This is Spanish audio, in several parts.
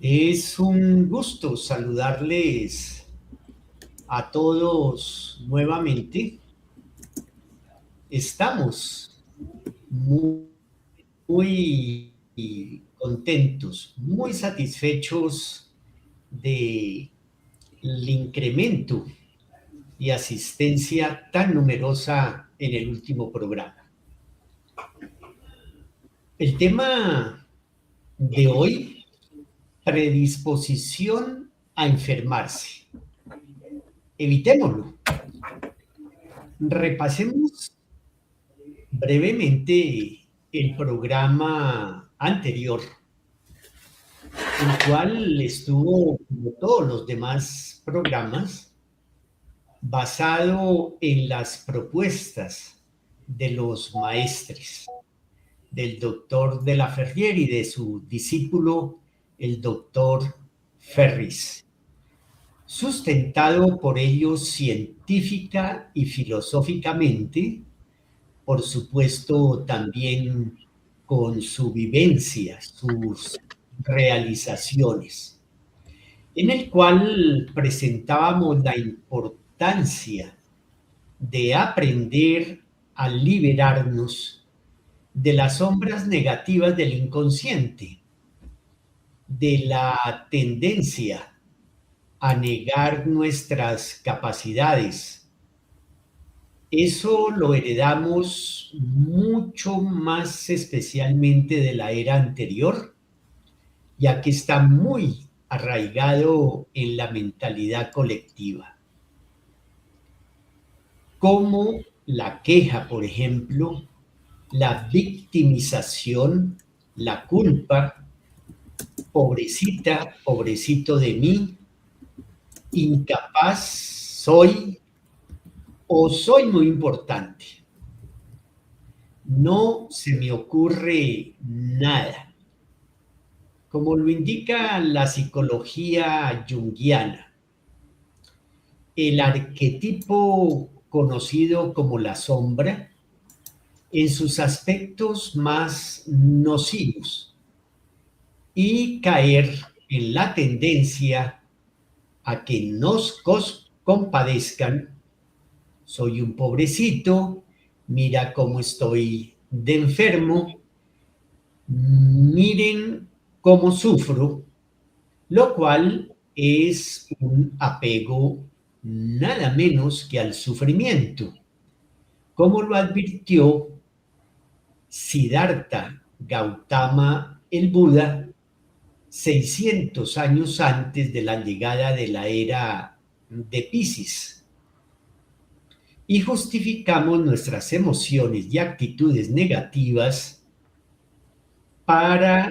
Es un gusto saludarles a todos nuevamente. Estamos muy, muy contentos, muy satisfechos del incremento y asistencia tan numerosa en el último programa. El tema de hoy, predisposición a enfermarse. Evitémoslo. Repasemos brevemente el programa anterior, el cual estuvo, como todos los demás programas, basado en las propuestas de los maestres, del doctor de la Ferrier y de su discípulo, el doctor Ferris, sustentado por ellos científica y filosóficamente, por supuesto, también con su vivencia, sus realizaciones, en el cual presentábamos la importancia de aprender a liberarnos de las sombras negativas del inconsciente, de la tendencia a negar nuestras capacidades. Eso lo heredamos mucho más especialmente de la era anterior, ya que está muy arraigado en la mentalidad colectiva. Como la queja, por ejemplo, la victimización, la culpa, pobrecita, pobrecito de mí, incapaz soy o soy muy importante. No se me ocurre nada. Como lo indica la psicología junguiana, el arquetipo conocido como la sombra, en sus aspectos más nocivos, y caer en la tendencia a que nos compadezcan. Soy un pobrecito, mira cómo estoy de enfermo, miren cómo sufro, lo cual es un apego nada menos que al sufrimiento, como lo advirtió Siddhartha Gautama el Buda 600 años antes de la llegada de la era de Piscis. Y justificamos nuestras emociones y actitudes negativas para,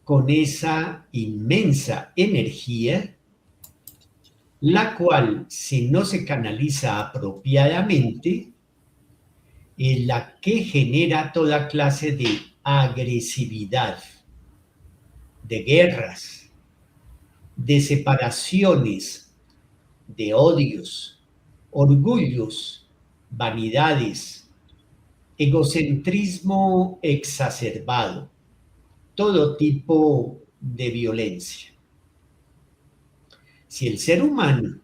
con esa inmensa energía, la cual, si no se canaliza apropiadamente, es la que genera toda clase de agresividad, de guerras, de separaciones, de odios, orgullos, vanidades, egocentrismo exacerbado, todo tipo de violencia. Si el ser humano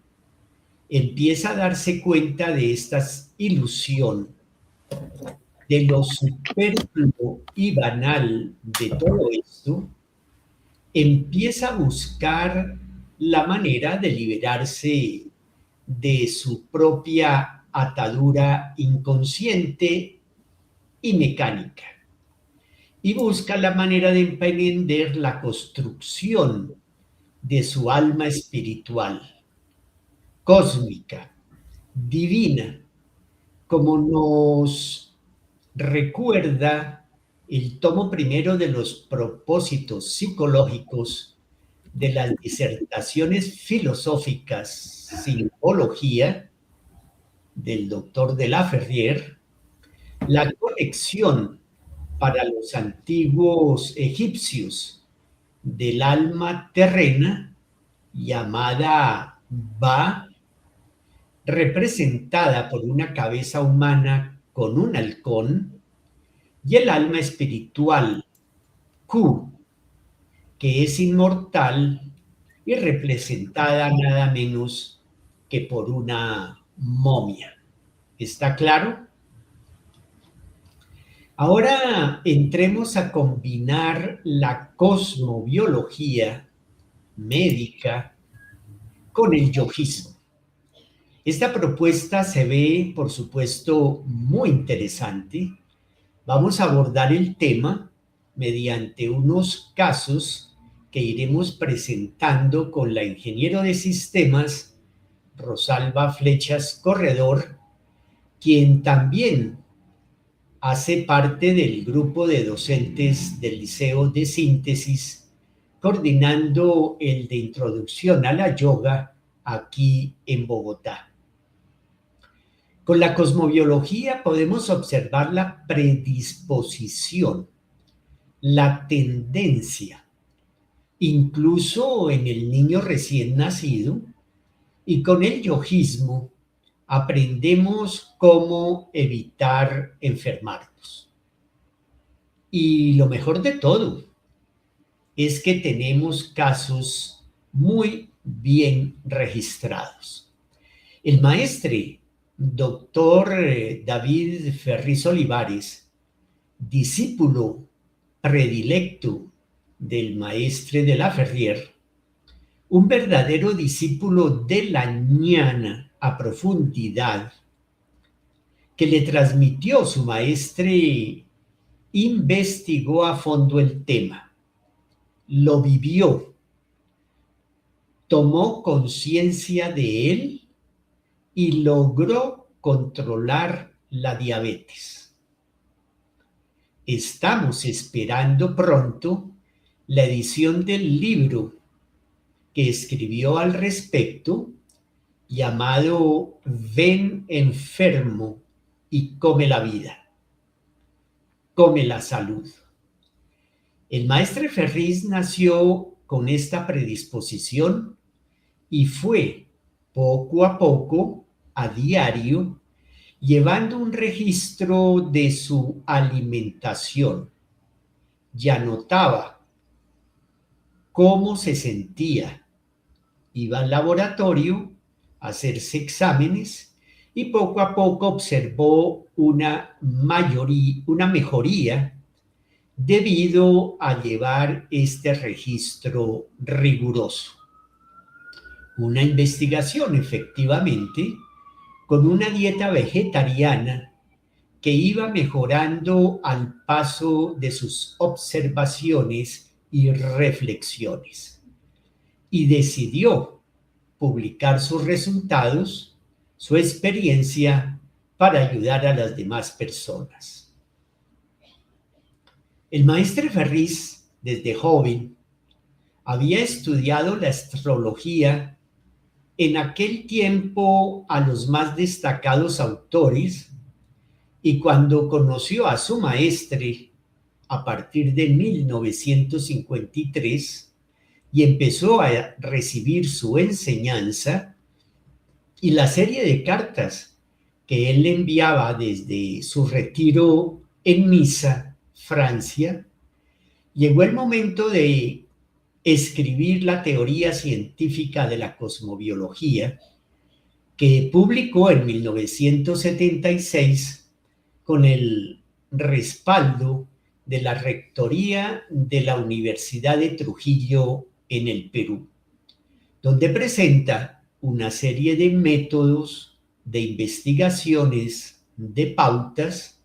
empieza a darse cuenta de esta ilusión, de lo superfluo y banal de todo esto, empieza a buscar la manera de liberarse de su propia atadura inconsciente y mecánica, y busca la manera de emprender la construcción de su alma espiritual, cósmica, divina, como nos recuerda el tomo primero de los propósitos psicológicos de las disertaciones filosóficas Simbología del doctor de la Ferrier, la conexión para los antiguos egipcios del alma terrena llamada Ba, representada por una cabeza humana con un halcón, y el alma espiritual Ku, que es inmortal y representada nada menos que por una momia. ¿Está claro? Ahora entremos a combinar la cosmobiología médica con el yogismo. Esta propuesta se ve, por supuesto, muy interesante. Vamos a abordar el tema mediante unos casos que iremos presentando con la ingeniero de sistemas Rosalba Flechas Corredor, quien también hace parte del grupo de docentes del Liceo de Síntesis, coordinando el de introducción a la yoga aquí en Bogotá. Con la cosmobiología podemos observar la predisposición, la tendencia, incluso en el niño recién nacido, y con el yogismo aprendemos cómo evitar enfermarnos. Y lo mejor de todo es que tenemos casos muy bien registrados. El maestre doctor David Ferriz Olivares, discípulo predilecto del maestre de la Ferrier, un verdadero discípulo de la ñana a profundidad que le transmitió su maestre, investigó a fondo el tema, lo vivió, tomó conciencia de él y logró controlar la diabetes. Estamos esperando pronto la edición del libro que escribió al respecto, llamado Ven enfermo y come la vida, come la salud. El maestre Ferriz nació con esta predisposición y fue poco a poco, a diario, llevando un registro de su alimentación. Ya notaba cómo se sentía. Iba al laboratorio a hacerse exámenes y poco a poco observó una mejoría debido a llevar este registro riguroso. Una investigación, efectivamente, con una dieta vegetariana que iba mejorando al paso de sus observaciones y reflexiones. Y decidió publicar sus resultados, su experiencia, para ayudar a las demás personas. El maestre Ferriz, desde joven, había estudiado la astrología en aquel tiempo a los más destacados autores, y cuando conoció a su maestre a partir de 1953 y empezó a recibir su enseñanza y la serie de cartas que él le enviaba desde su retiro en Niza, Francia, llegó el momento de escribir la teoría científica de la cosmobiología, que publicó en 1976 con el respaldo de la Rectoría de la Universidad de Trujillo en el Perú, donde presenta una serie de métodos, de investigaciones, de pautas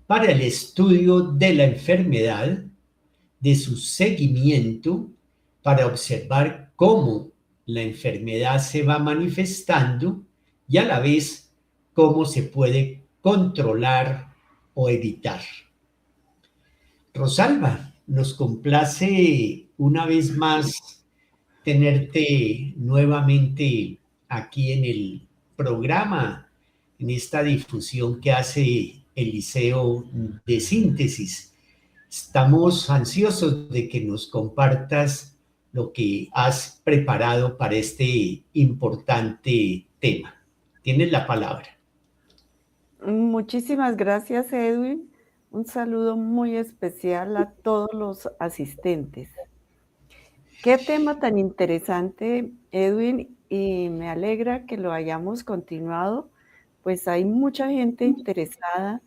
para el estudio de la enfermedad, de su seguimiento, para observar cómo la enfermedad se va manifestando y a la vez cómo se puede controlar o evitar. Rosalba, nos complace una vez más tenerte nuevamente aquí en el programa, en esta difusión que hace el Liceo de Síntesis. Estamos ansiosos de que nos compartas lo que has preparado para este importante tema. Tienes la palabra. Muchísimas gracias, Edwin. Un saludo muy especial a todos los asistentes. Qué tema tan interesante, Edwin, y me alegra que lo hayamos continuado, pues hay mucha gente interesada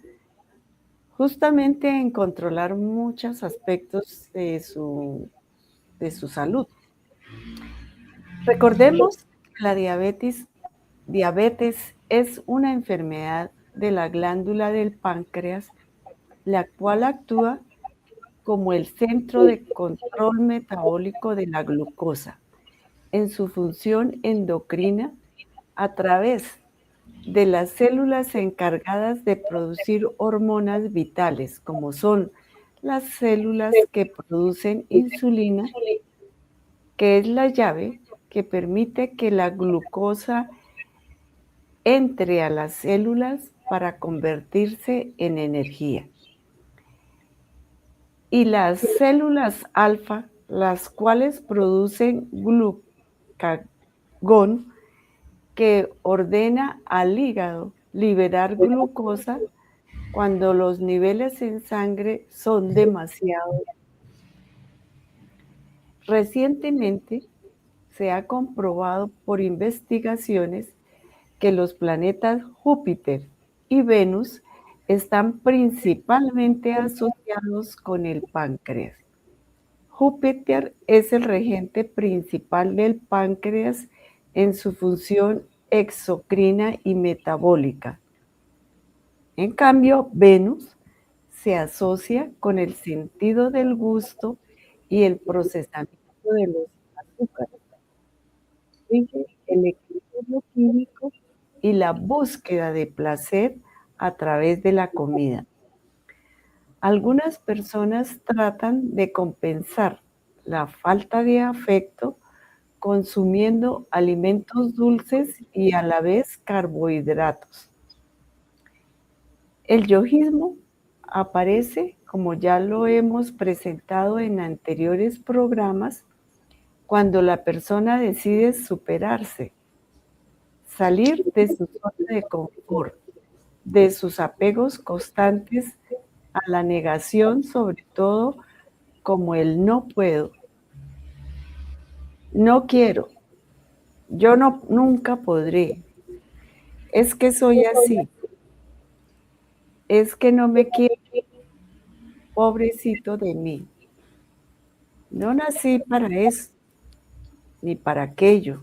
justamente en controlar muchos aspectos de su salud. Recordemos que la diabetes es una enfermedad de la glándula del páncreas, la cual actúa como el centro de control metabólico de la glucosa en su función endocrina a través de las células encargadas de producir hormonas vitales, como son las células que producen insulina, que es la llave que permite que la glucosa entre a las células para convertirse en energía. Y las células alfa, las cuales producen glucagón, que ordena al hígado liberar glucosa cuando los niveles en sangre son demasiado. Recientemente se ha comprobado por investigaciones que los planetas Júpiter y Venus están principalmente asociados con el páncreas. Júpiter es el regente principal del páncreas en su función exocrina y metabólica. En cambio, Venus se asocia con el sentido del gusto y el procesamiento de los azúcares, rige el equilibrio químico y la búsqueda de placer a través de la comida. Algunas personas tratan de compensar la falta de afecto consumiendo alimentos dulces y a la vez carbohidratos. El yojismo aparece, como ya lo hemos presentado en anteriores programas, cuando la persona decide superarse, salir de su zona de confort, de sus apegos constantes a la negación, sobre todo como el no puedo, no quiero, yo no, nunca podré, es que soy así, es que no me quiero, pobrecito de mí. No nací para eso, ni para aquello.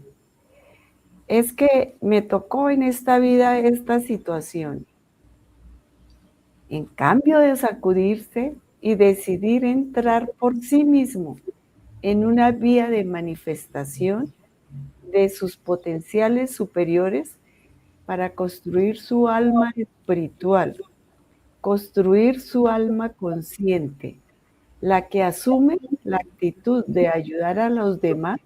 Es que me tocó en esta vida esta situación. En cambio de sacudirse y decidir entrar por sí mismo en una vía de manifestación de sus potenciales superiores para construir su alma espiritual, construir su alma consciente, la que asume la actitud de ayudar a los demás,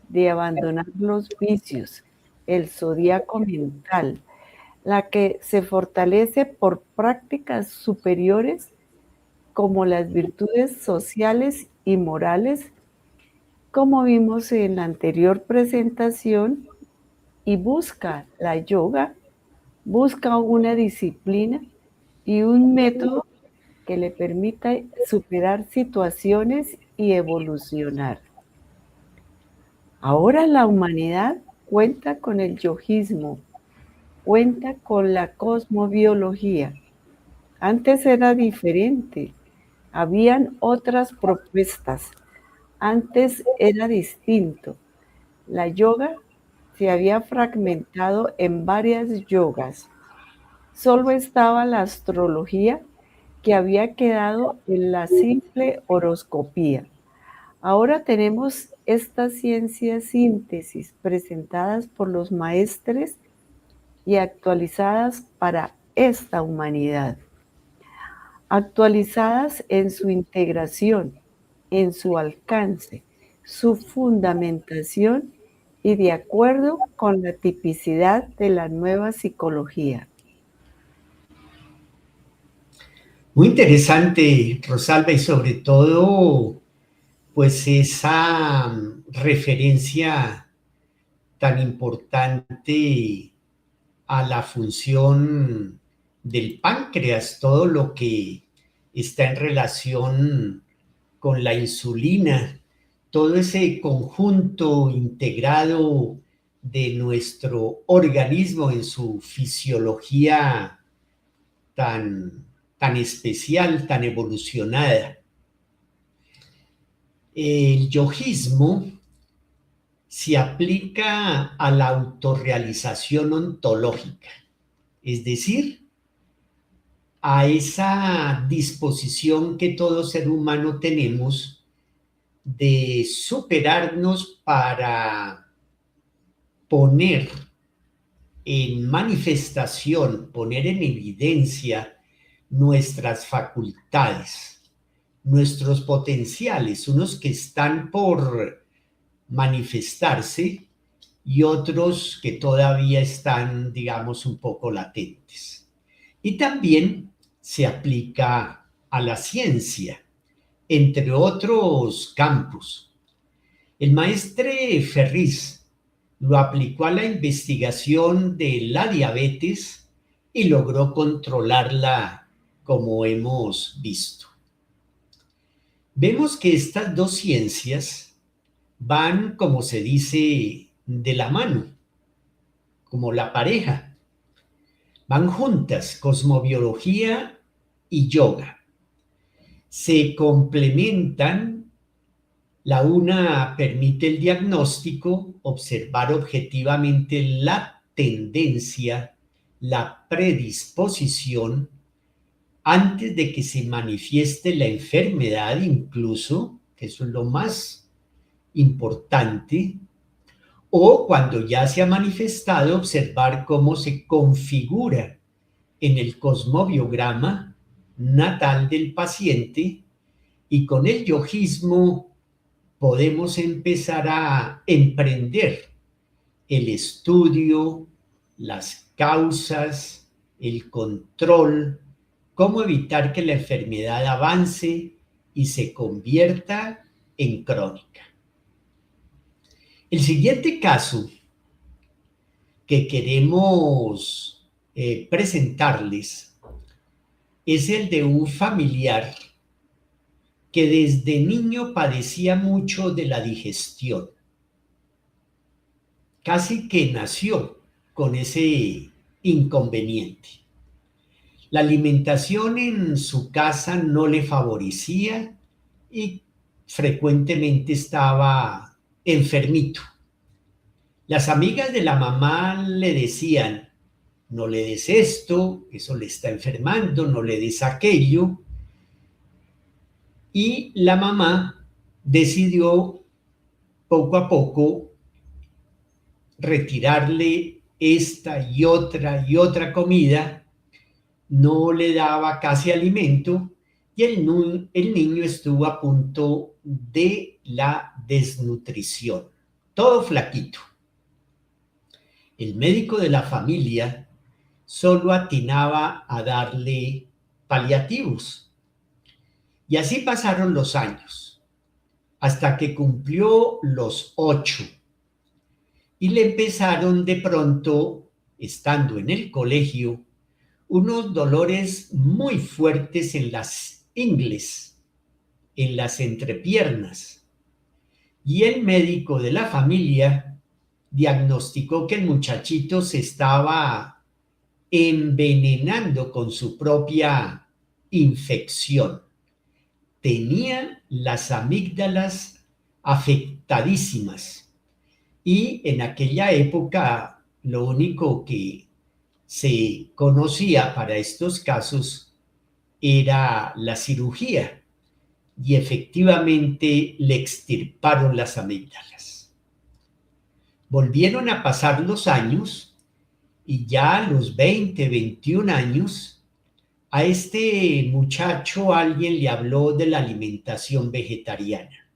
de abandonar los vicios, el zodíaco mental, la que se fortalece por prácticas superiores como las virtudes sociales y morales, como vimos en la anterior presentación, y busca la yoga, busca una disciplina y un método que le permita superar situaciones y evolucionar. Ahora la humanidad cuenta con el yojismo, cuenta con la cosmobiología. Antes era diferente, habían otras propuestas, antes era distinto. La yoga se había fragmentado en varias yogas. Solo estaba la astrología, que había quedado en la simple horoscopía. Ahora tenemos esta ciencia síntesis presentadas por los maestres y actualizadas para esta humanidad. Actualizadas en su integración, en su alcance, su fundamentación y de acuerdo con la tipicidad de la nueva psicología. Muy interesante, Rosalba, y sobre todo, pues esa referencia tan importante a la función del páncreas, todo lo que está en relación con la insulina, todo ese conjunto integrado de nuestro organismo en su fisiología tan especial, tan evolucionada. El yojismo se aplica a la autorrealización ontológica, es decir, a esa disposición que todo ser humano tenemos de superarnos para poner en manifestación, poner en evidencia nuestras facultades, nuestros potenciales, unos que están por manifestarse y otros que todavía están, digamos, un poco latentes. Y también se aplica a la ciencia, entre otros campos. El maestre Ferriz lo aplicó a la investigación de la diabetes y logró controlarla, como hemos visto. Vemos que estas dos ciencias van, como se dice, de la mano, como la pareja. Van juntas, cosmobiología y yoga. Se complementan, la una permite el diagnóstico, observar objetivamente la tendencia, la predisposición, antes de que se manifieste la enfermedad incluso, que eso es lo más importante, o cuando ya se ha manifestado, observar cómo se configura en el cosmobiograma natal del paciente, y con el yojismo podemos empezar a emprender el estudio, las causas, el control, cómo evitar que la enfermedad avance y se convierta en crónica. El siguiente caso que queremos presentarles es el de un familiar que desde niño padecía mucho de la digestión. Casi que nació con ese inconveniente. La alimentación en su casa no le favorecía y frecuentemente estaba enfermito. Las amigas de la mamá le decían: no le des esto, eso le está enfermando, no le des aquello. Y la mamá decidió poco a poco retirarle esta y otra comida, no le daba casi alimento y el niño estuvo a punto de la desnutrición, todo flaquito. El médico de la familia solo atinaba a darle paliativos. Y así pasaron los años, hasta que cumplió los 8. Y le empezaron de pronto, estando en el colegio, unos dolores muy fuertes en las ingles, en las entrepiernas. Y el médico de la familia diagnosticó que el muchachito se estaba envenenando con su propia infección. Tenía las amígdalas afectadísimas y en aquella época lo único que se conocía para estos casos era la cirugía y efectivamente le extirparon las amígdalas. Volvieron a pasar los años y ya a los 20, 21 años a este muchacho alguien le habló de la alimentación vegetariana,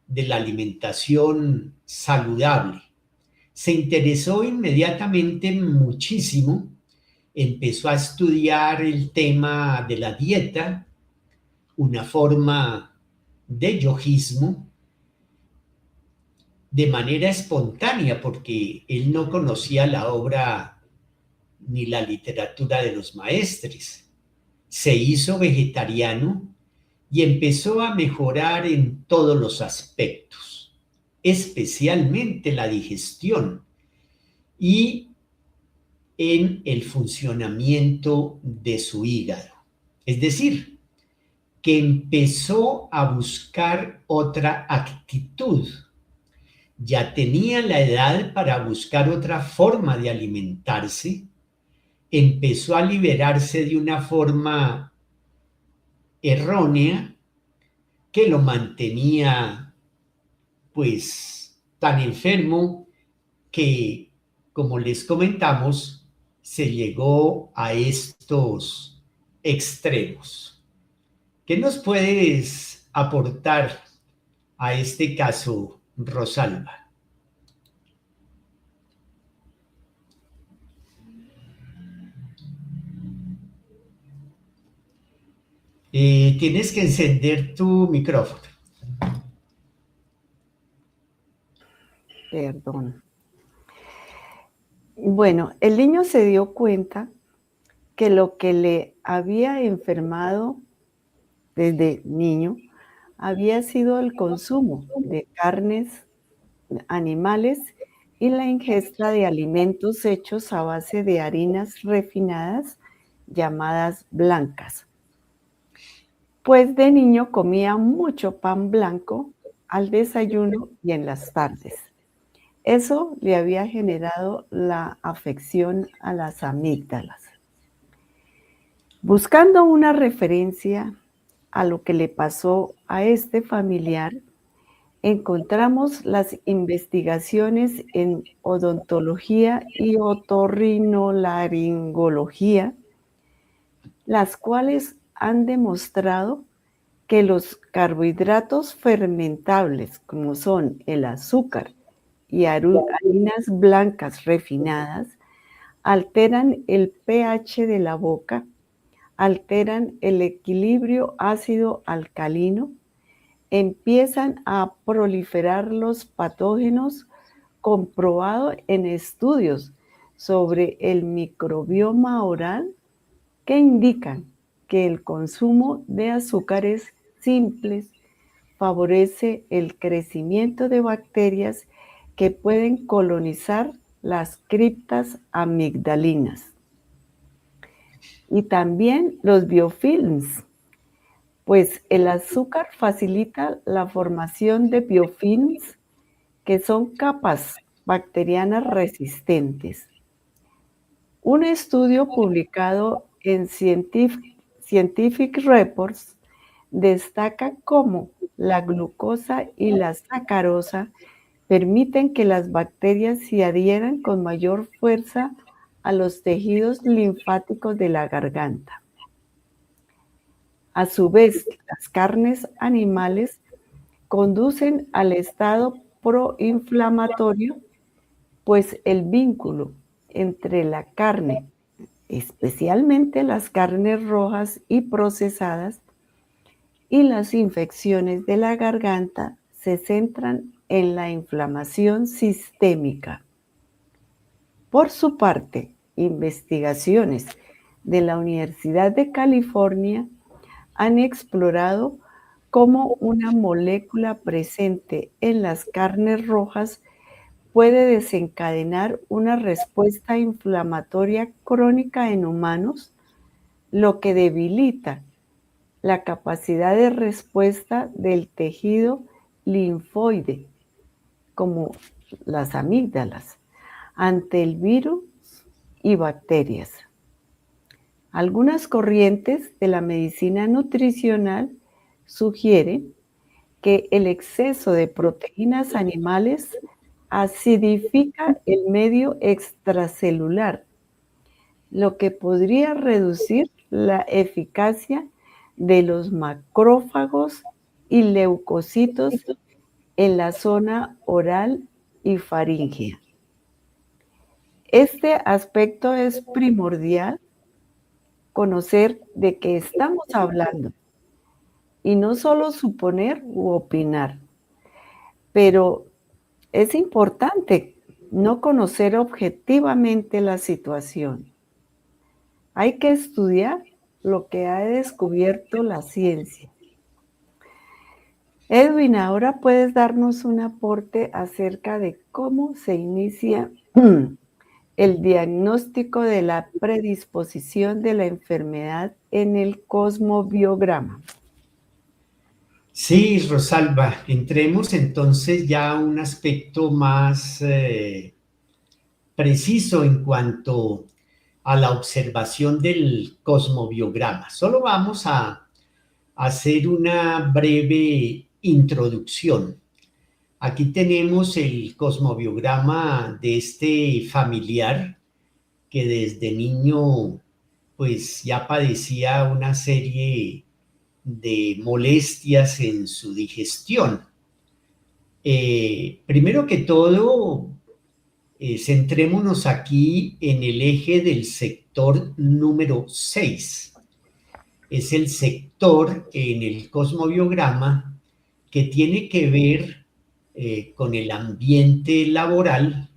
de la alimentación saludable. Se interesó inmediatamente muchísimo, empezó a estudiar el tema de la dieta, una forma de yojismo, de manera espontánea, porque él no conocía la obra ni la literatura de los maestres. Se hizo vegetariano y empezó a mejorar en todos los aspectos, especialmente la digestión y en el funcionamiento de su hígado. Es decir, que empezó a buscar otra actitud. Ya tenía la edad para buscar otra forma de alimentarse, empezó a liberarse de una forma errónea que lo mantenía pues tan enfermo que, como les comentamos, se llegó a estos extremos. ¿Qué nos puedes aportar a este caso, Rosalba? Tienes que encender tu micrófono. Perdón. Bueno, el niño se dio cuenta que lo que le había enfermado desde niño había sido el consumo de carnes animales y la ingesta de alimentos hechos a base de harinas refinadas llamadas blancas. Pues de niño comía mucho pan blanco al desayuno y en las tardes. Eso le había generado la afección a las amígdalas. Buscando una referencia a lo que le pasó a este familiar, encontramos las investigaciones en odontología y otorrinolaringología, las cuales han demostrado que los carbohidratos fermentables, como son el azúcar y harinas blancas refinadas, alteran el pH de la boca, alteran el equilibrio ácido-alcalino, empiezan a proliferar los patógenos, comprobado en estudios sobre el microbioma oral que indican que el consumo de azúcares simples favorece el crecimiento de bacterias que pueden colonizar las criptas amigdalinas. Y también los biofilms, pues el azúcar facilita la formación de biofilms, que son capas bacterianas resistentes. Un estudio publicado en Scientific Reports destaca cómo la glucosa y la sacarosa permiten que las bacterias se adhieran con mayor fuerza a los tejidos linfáticos de la garganta. A su vez, las carnes animales conducen al estado proinflamatorio, pues el vínculo entre la carne, especialmente las carnes rojas y procesadas, y las infecciones de la garganta se centran en la inflamación sistémica. Por su parte, investigaciones de la Universidad de California han explorado cómo una molécula presente en las carnes rojas puede desencadenar una respuesta inflamatoria crónica en humanos, lo que debilita la capacidad de respuesta del tejido linfoide, como las amígdalas, ante el virus y bacterias. Algunas corrientes de la medicina nutricional sugieren que el exceso de proteínas animales acidifica el medio extracelular, lo que podría reducir la eficacia de los macrófagos y leucocitos en la zona oral y faríngea. Este aspecto es primordial conocer de qué estamos hablando y no solo suponer u opinar, pero es importante no conocer objetivamente la situación. Hay que estudiar lo que ha descubierto la ciencia Edwin, ahora puedes darnos un aporte acerca de cómo se inicia el diagnóstico de la predisposición de la enfermedad en el cosmobiograma. Sí, Rosalba, entremos entonces ya a un aspecto más preciso en cuanto a la observación del cosmobiograma. Solo vamos a hacer una breve introducción. Aquí tenemos el cosmobiograma de este familiar que desde niño pues ya padecía una serie de molestias en su digestión. Primero que todo, centrémonos aquí en el eje del sector número 6. Es el sector en el cosmobiograma que tiene que ver con el ambiente laboral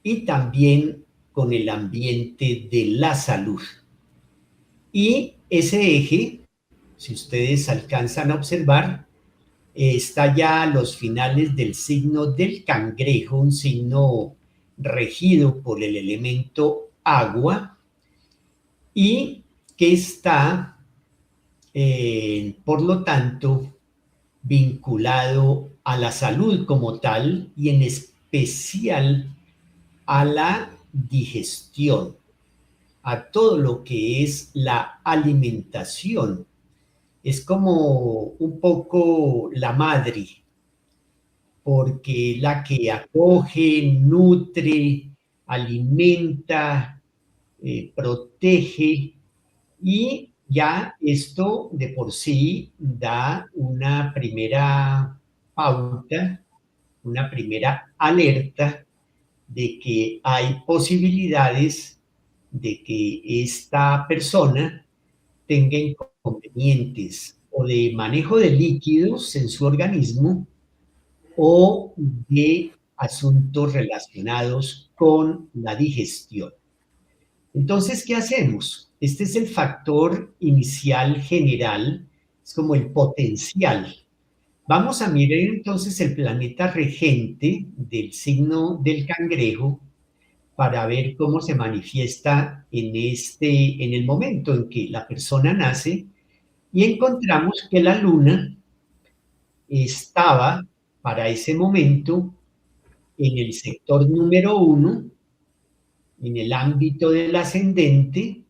y también con el ambiente de la salud. Y ese eje, si ustedes alcanzan a observar, está ya a los finales del signo del cangrejo, un signo regido por el elemento agua y que está, por lo tanto, vinculado a la salud como tal y en especial a la digestión, a todo lo que es la alimentación. Es como un poco la madre, porque la que acoge, nutre, alimenta, protege, y ya esto de por sí da una primera pauta, una primera alerta de que hay posibilidades de que esta persona tenga inconvenientes o de manejo de líquidos en su organismo o de asuntos relacionados con la digestión. Entonces, ¿qué hacemos? Este es el factor inicial general, es como el potencial. Vamos a mirar entonces el planeta regente del signo del cangrejo para ver cómo se manifiesta en el momento en que la persona nace, y encontramos que la luna estaba para ese momento en el sector número 1, en el ámbito del ascendente,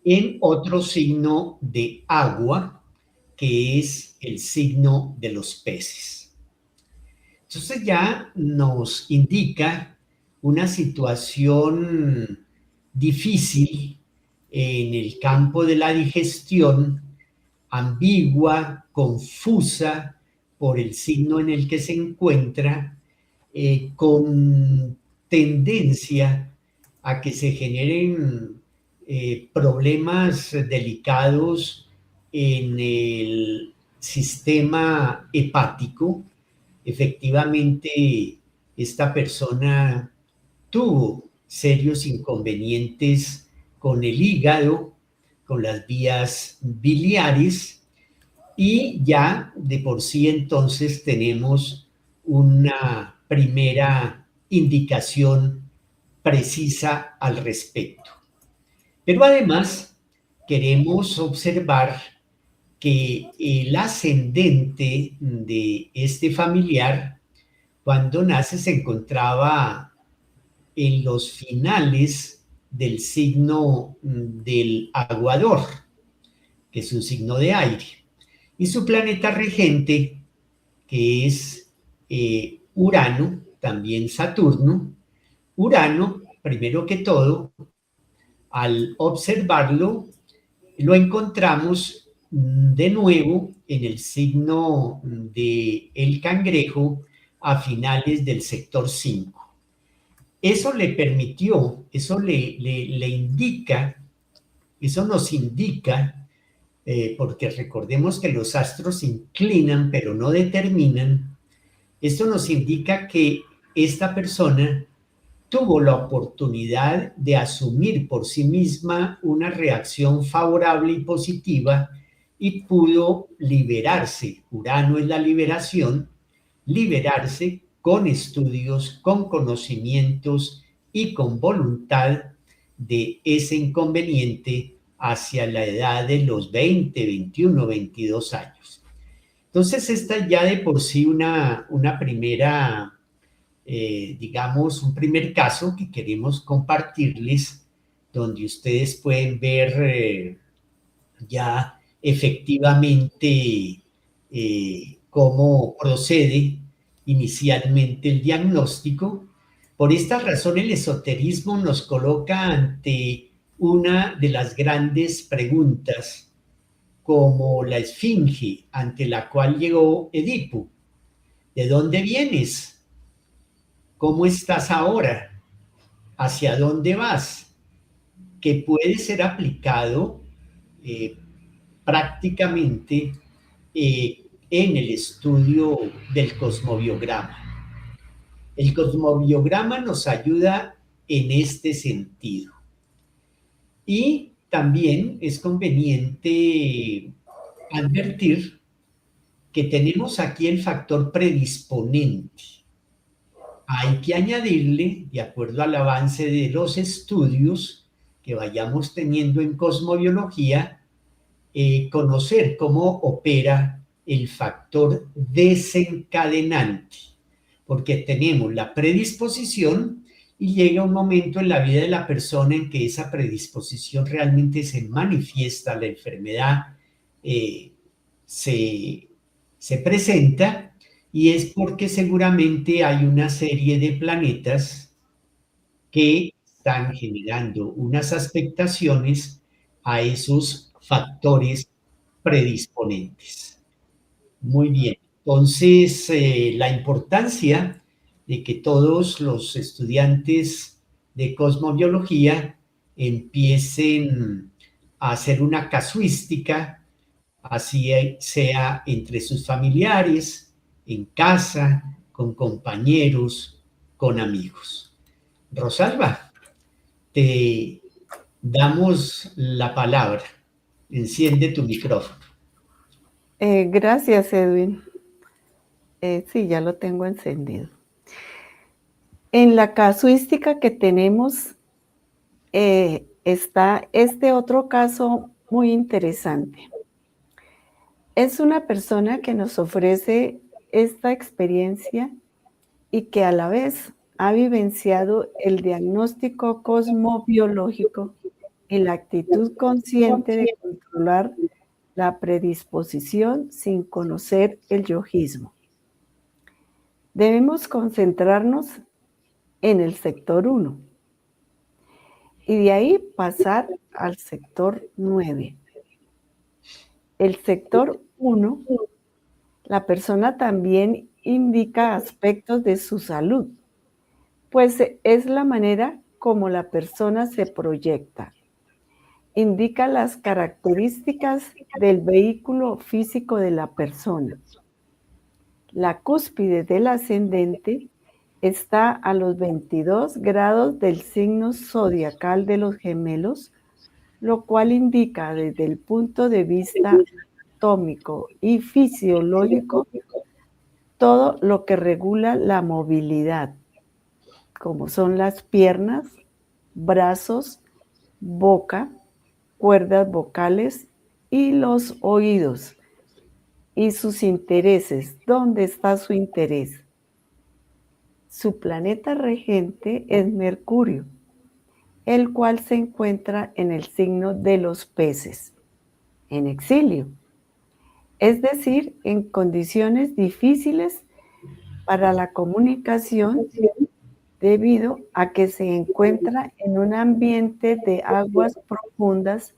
en otro signo de agua, que es el signo de los peces. Entonces ya nos indica una situación difícil en el campo de la digestión, ambigua, confusa por el signo en el que se encuentra, con tendencia a que se generen problemas delicados en el sistema hepático. Efectivamente, esta persona tuvo serios inconvenientes con el hígado, con las vías biliares, y ya de por sí entonces tenemos una primera indicación precisa al respecto. Pero además queremos observar que el ascendente de este familiar, cuando nace, se encontraba en los finales del signo del aguador, que es un signo de aire, y su planeta regente, que es Urano, también Saturno. Urano, primero que todo, al observarlo, lo encontramos de nuevo en el signo de el cangrejo a finales del sector 5. Eso le permitió, eso le indica, eso nos indica, porque recordemos que los astros inclinan pero no determinan, esto nos indica que esta persona tuvo la oportunidad de asumir por sí misma una reacción favorable y positiva y pudo liberarse. Urano es la liberación, liberarse con estudios, con conocimientos y con voluntad de ese inconveniente hacia la edad de los 20, 21, 22 años. Entonces, esta ya de por sí una primera, digamos, un primer caso que queremos compartirles, donde ustedes pueden ver ya efectivamente cómo procede inicialmente el diagnóstico. Por esta razón, el esoterismo nos coloca ante una de las grandes preguntas, como la esfinge ante la cual llegó Edipo. ¿De dónde vienes? ¿Cómo estás ahora? ¿Hacia dónde vas? Que puede ser aplicado eh, prácticamente en el estudio del cosmobiograma. El cosmobiograma nos ayuda en este sentido. Y también es conveniente advertir que tenemos aquí el factor predisponente. Hay que añadirle, de acuerdo al avance de los estudios que vayamos teniendo en cosmobiología, conocer cómo opera el factor desencadenante, porque tenemos la predisposición y llega un momento en la vida de la persona en que esa predisposición realmente se manifiesta, la enfermedad eh, se, se presenta, y es porque seguramente hay una serie de planetas que están generando unas afectaciones a esos factores predisponentes. Muy bien. Entonces, la importancia de que todos los estudiantes de cosmobiología empiecen a hacer una casuística, así sea entre sus familiares, en casa, con compañeros, con amigos. Rosalba, te damos la palabra. Enciende tu micrófono. Gracias, Edwin. Sí, ya lo tengo encendido. En la casuística que tenemos está este otro caso muy interesante. Es una persona que nos ofrece esta experiencia y que a la vez ha vivenciado el diagnóstico cosmobiológico y la actitud consciente de controlar la predisposición sin conocer el yojismo. Debemos concentrarnos en el sector 1 y de ahí pasar al sector 9. El sector 1, la persona también indica aspectos de su salud, pues es la manera como la persona se proyecta. Indica las características del vehículo físico de la persona. La cúspide del ascendente está a los 22 grados del signo zodiacal de los Gemelos, lo cual indica desde el punto de vista anatómico y fisiológico todo lo que regula la movilidad, como son las piernas, brazos, boca, cuerdas vocales y los oídos. Y sus intereses, ¿dónde está su interés? Su planeta regente es Mercurio, el cual se encuentra en el signo de los peces, en exilio, es decir, en condiciones difíciles para la comunicación debido a que se encuentra en un ambiente de aguas profundas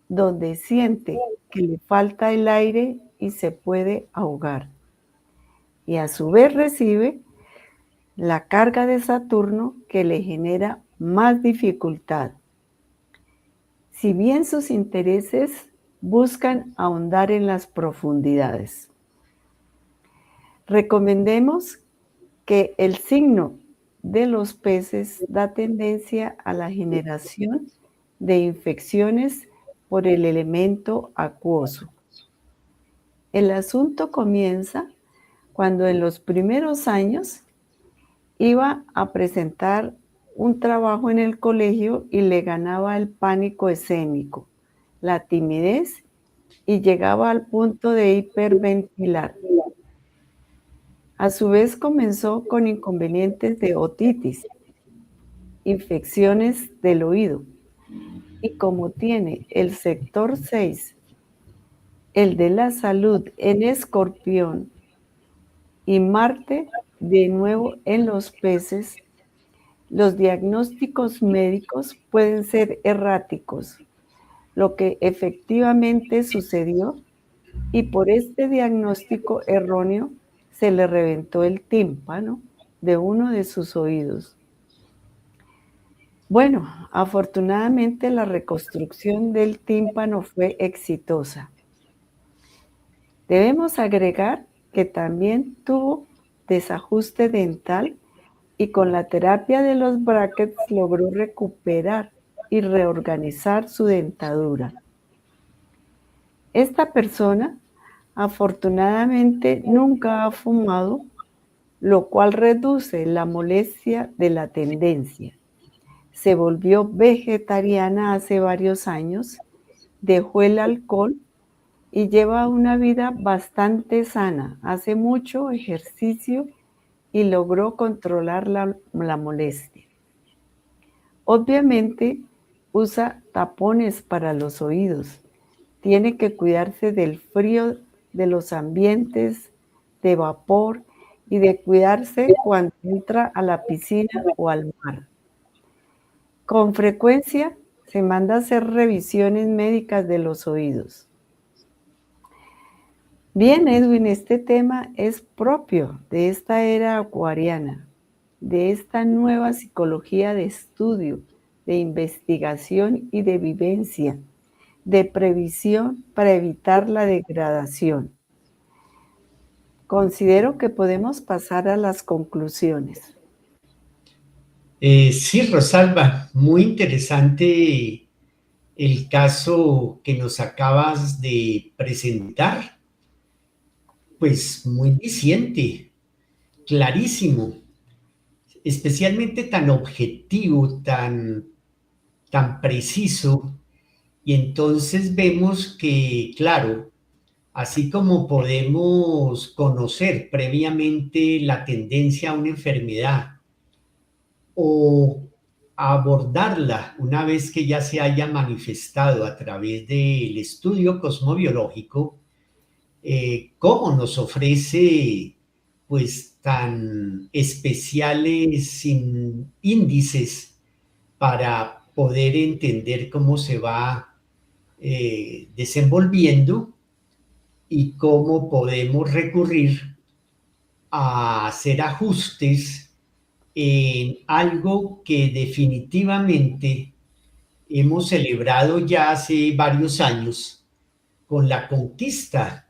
donde siente que le falta el aire y se puede ahogar. Y a su vez recibe la carga de Saturno que le genera más dificultad. Si bien sus intereses buscan ahondar en las profundidades. Recomendemos que el signo de los peces da tendencia a la generación de infecciones por el elemento acuoso. El asunto comienza cuando en los primeros años iba a presentar un trabajo en el colegio y le ganaba el pánico escénico, la timidez y llegaba al punto de hiperventilar. A su vez comenzó con inconvenientes de otitis, infecciones del oído, y como tiene el sector 6, el de la salud en Escorpión y Marte de nuevo en los peces, los diagnósticos médicos pueden ser erráticos, lo que efectivamente sucedió, y por este diagnóstico erróneo se le reventó el tímpano de uno de sus oídos. Bueno, afortunadamente la reconstrucción del tímpano fue exitosa. Debemos agregar que también tuvo desajuste dental y con la terapia de los brackets logró recuperar y reorganizar su dentadura. Esta persona afortunadamente nunca ha fumado, lo cual reduce la molestia de la tendencia. Se volvió vegetariana hace varios años, dejó el alcohol y lleva una vida bastante sana. Hace mucho ejercicio y logró controlar la molestia. Obviamente usa tapones para los oídos. Tiene que cuidarse del frío de los ambientes, de vapor y de cuidarse cuando entra a la piscina o al mar. Con frecuencia se manda a hacer revisiones médicas de los oídos. Bien, Edwin, este tema es propio de esta era acuariana, de esta nueva psicología de estudio, de investigación y de vivencia, de previsión para evitar la degradación. Considero que podemos pasar a las conclusiones. Sí, Rosalba, muy interesante el caso que nos acabas de presentar, pues muy diciente, clarísimo, especialmente tan objetivo, tan preciso, y entonces vemos que, claro, así como podemos conocer previamente la tendencia a una enfermedad o abordarla una vez que ya se haya manifestado a través del estudio cosmobiológico, cómo nos ofrece pues tan especiales índices para poder entender cómo se va desenvolviendo y cómo podemos recurrir a hacer ajustes en algo que definitivamente hemos celebrado ya hace varios años con la conquista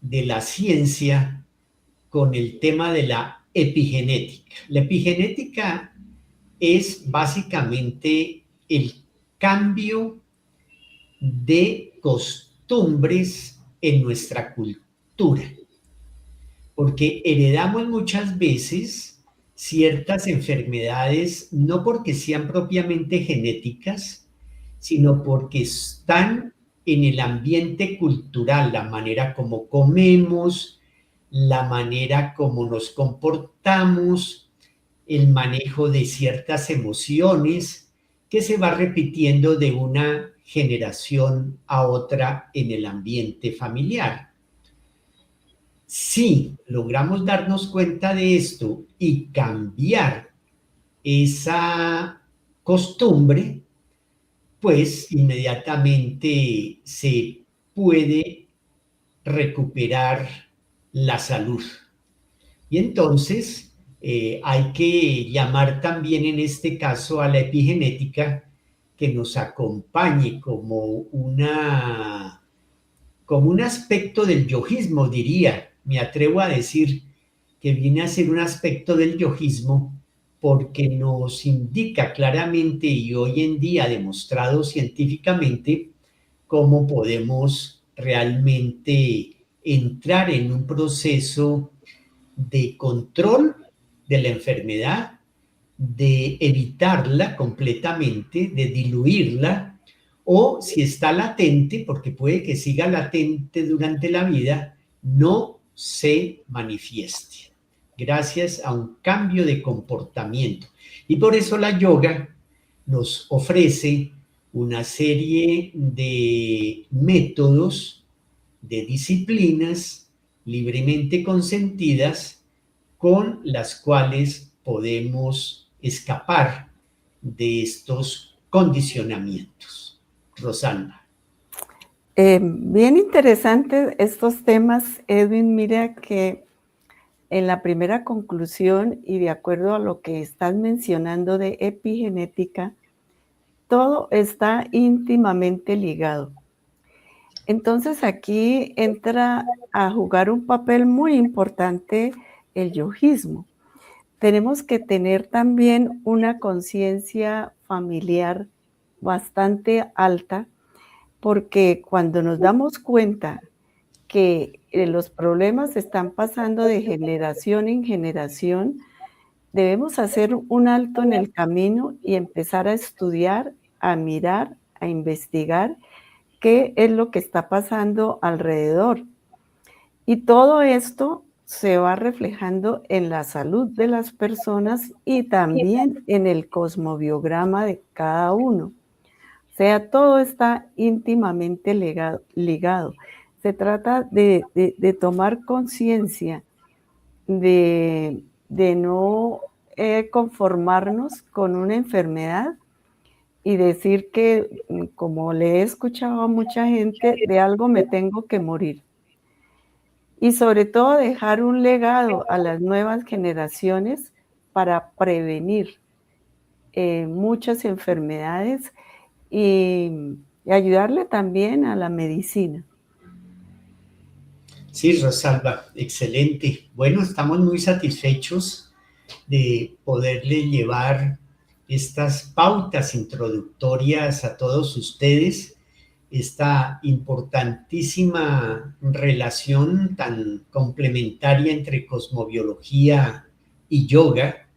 de la ciencia con el tema de la epigenética. La epigenética es básicamente el cambio de costumbres en nuestra cultura, porque heredamos muchas veces ciertas enfermedades no porque sean propiamente genéticas, sino porque están en el ambiente cultural, la manera como comemos, la manera como nos comportamos, el manejo de ciertas emociones que se va repitiendo de una generación a otra en el ambiente familiar. Si logramos darnos cuenta de esto y cambiar esa costumbre, pues inmediatamente se puede recuperar la salud. Y entonces hay que llamar también en este caso a la epigenética que nos acompañe como un aspecto del yojismo, diría. Me atrevo a decir que viene a ser un aspecto del yojismo porque nos indica claramente y hoy en día demostrado científicamente cómo podemos realmente entrar en un proceso de control de la enfermedad, de evitarla completamente, de diluirla, o si está latente, porque puede que siga latente durante la vida, no se manifieste, gracias a un cambio de comportamiento. Y por eso la yoga nos ofrece una serie de métodos, de disciplinas libremente consentidas con las cuales podemos escapar de estos condicionamientos. Rosalba. Bien interesantes estos temas, Edwin. Mira que en la primera conclusión y de acuerdo a lo que estás mencionando de epigenética, todo está íntimamente ligado. Entonces aquí entra a jugar un papel muy importante el yojismo. Tenemos que tener también una conciencia familiar bastante alta, porque cuando nos damos cuenta que los problemas están pasando de generación en generación, debemos hacer un alto en el camino y empezar a estudiar, a mirar, a investigar qué es lo que está pasando alrededor. Y todo esto se va reflejando en la salud de las personas y también en el cosmobiograma de cada uno. O sea, todo está íntimamente ligado. Se trata de tomar conciencia, de no conformarnos con una enfermedad y decir que, como le he escuchado a mucha gente, de algo me tengo que morir. Y sobre todo dejar un legado a las nuevas generaciones para prevenir muchas enfermedades y ayudarle también a la medicina. Sí, Rosalba, excelente. Bueno, estamos muy satisfechos de poderle llevar estas pautas introductorias a todos ustedes, esta importantísima relación tan complementaria entre cosmobiología y yoga,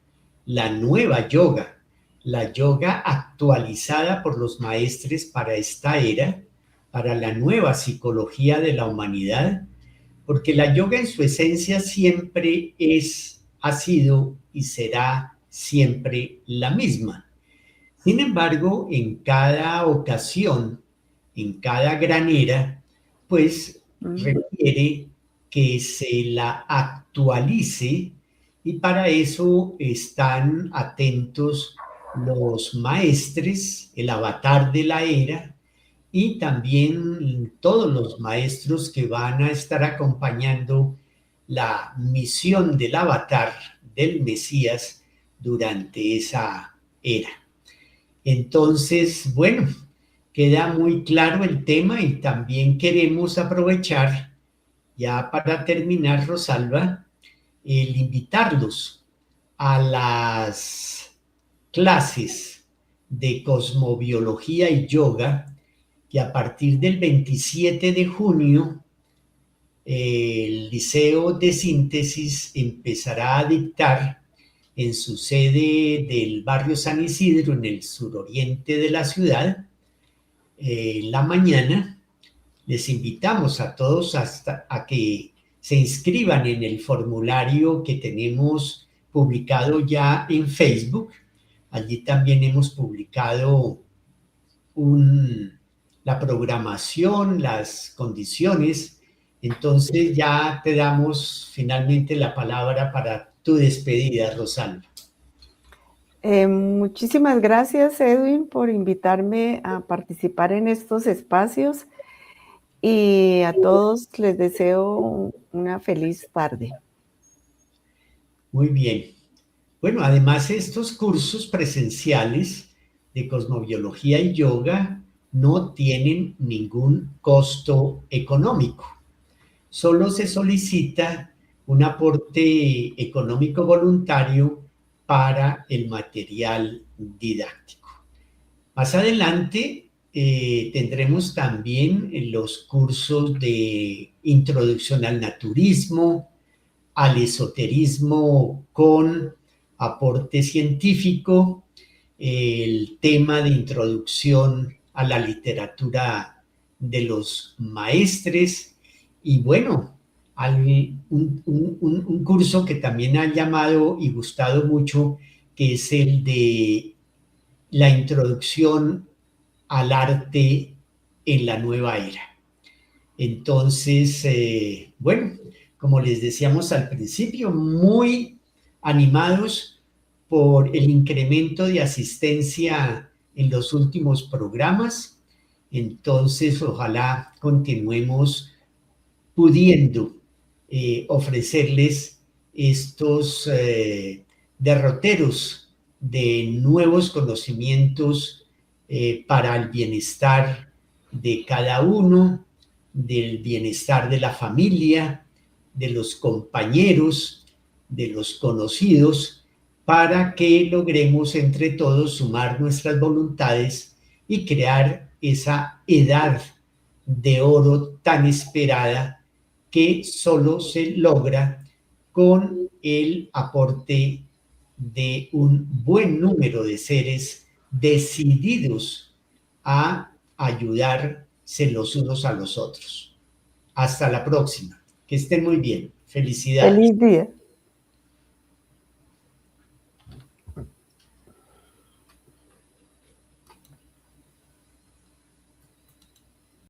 la nueva yoga, la yoga actualizada por los maestres para esta era, para la nueva psicología de la humanidad, porque la yoga en su esencia siempre ha sido y será siempre la misma. Sin embargo, en cada ocasión, en cada gran era, pues requiere que se la actualice y para eso están atentos los maestres, el avatar de la era, y también todos los maestros que van a estar acompañando la misión del avatar del Mesías durante esa era. Entonces, bueno, queda muy claro el tema y también queremos aprovechar, ya para terminar, Rosalba, el invitarlos a las clases de cosmobiología y yoga que a partir del 27 de junio el Liceo de Síntesis empezará a dictar en su sede del barrio San Isidro, en el suroriente de la ciudad, en la mañana. Les invitamos a todos a que se inscriban en el formulario que tenemos publicado ya en Facebook. Allí también hemos publicado la programación, las condiciones. Entonces ya te damos finalmente la palabra para tu despedida, Rosalba. Muchísimas gracias, Edwin, por invitarme a participar en estos espacios y a todos les deseo una feliz tarde. Muy bien. Bueno, además estos cursos presenciales de cosmobiología y yoga no tienen ningún costo económico. Solo se solicita un aporte económico voluntario para el material didáctico. Más adelante tendremos también los cursos de introducción al naturismo, al esoterismo con aporte científico, el tema de introducción a la literatura de los maestres y bueno, un curso que también ha llamado y gustado mucho, que es el de la introducción al arte en la nueva era. Entonces, bueno, como les decíamos al principio, muy animados por el incremento de asistencia en los últimos programas. Entonces, ojalá continuemos pudiendo ofrecerles estos derroteros de nuevos conocimientos para el bienestar de cada uno, del bienestar de la familia, de los compañeros, de los conocidos, para que logremos entre todos sumar nuestras voluntades y crear esa edad de oro tan esperada que solo se logra con el aporte de un buen número de seres decididos a ayudarse los unos a los otros. Hasta la próxima. Que estén muy bien. Felicidades. Feliz día.